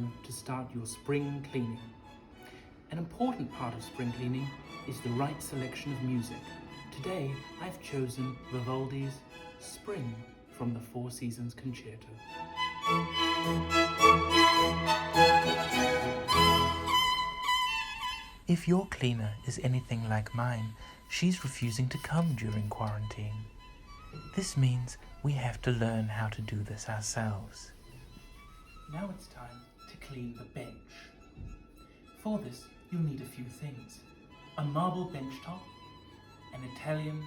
time to start your spring cleaning. An important part of spring cleaning is the right selection of music. Today I've chosen Vivaldi's Spring from the Four Seasons Concerto. If your cleaner is anything like mine, she's refusing to come during quarantine. This means we have to learn how to do this ourselves. Now it's time to clean the bench. For this, you'll need a few things. A marble bench top, an Italian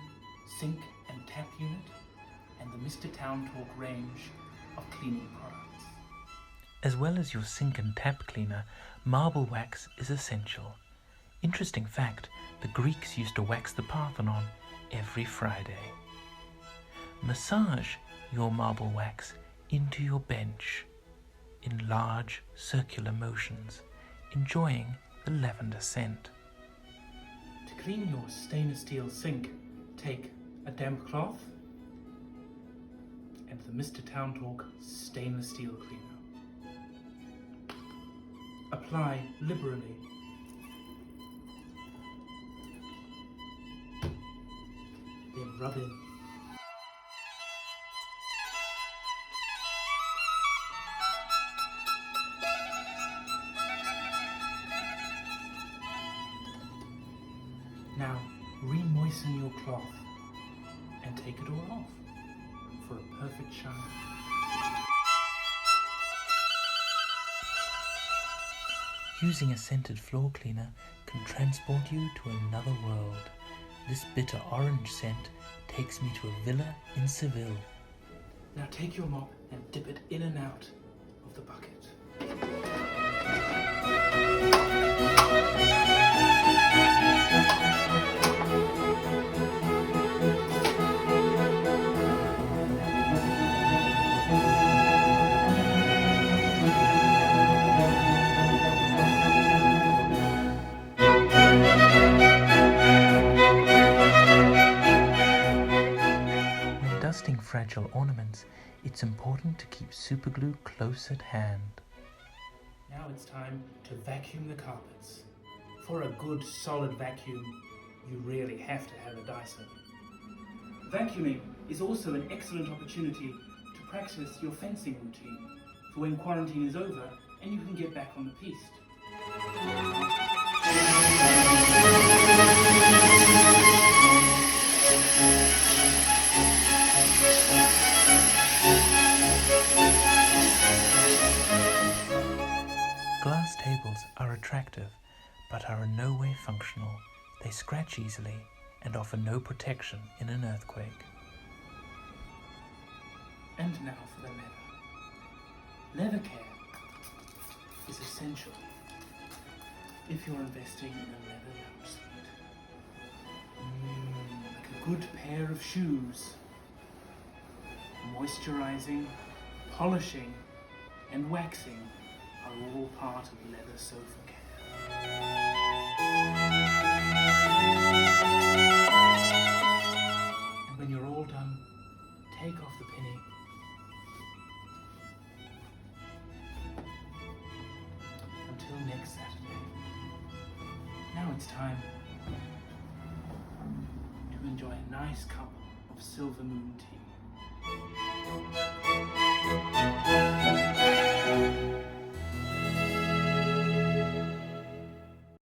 sink and tap unit, and the Mr. Town Talk range of cleaning products. As well as your sink and tap cleaner, marble wax is essential. Interesting fact, the Greeks used to wax the Parthenon every Friday. Massage your marble wax into your bench in large circular motions, enjoying the lavender scent. To clean your stainless steel sink, take a damp cloth and the Mr. Town Talk stainless steel cleaner. Apply liberally. Then rub in. Now, re-moisten your cloth and take it all off for a perfect shine. Using a scented floor cleaner can transport you to another world. This bitter orange scent takes me to a villa in Seville. Now take your mop and dip it in and out of the bucket. Dusting fragile ornaments, it's important to keep superglue close at hand. Now it's time to vacuum the carpets. For a good solid vacuum, you really have to have a Dyson. Vacuuming is also an excellent opportunity to practice your fencing routine for when quarantine is over and you can get back on the piste. Glass tables are attractive, but are in no way functional. They scratch easily and offer no protection in an earthquake. And now for the leather. Leather care is essential if you're investing in a leather lounge suite. Like a good pair of shoes. Moisturizing, polishing, and waxing are all part of leather sofa care. And when you're all done, take off the penny. Until next Saturday. Now it's time to enjoy a nice cup of Silver Moon tea.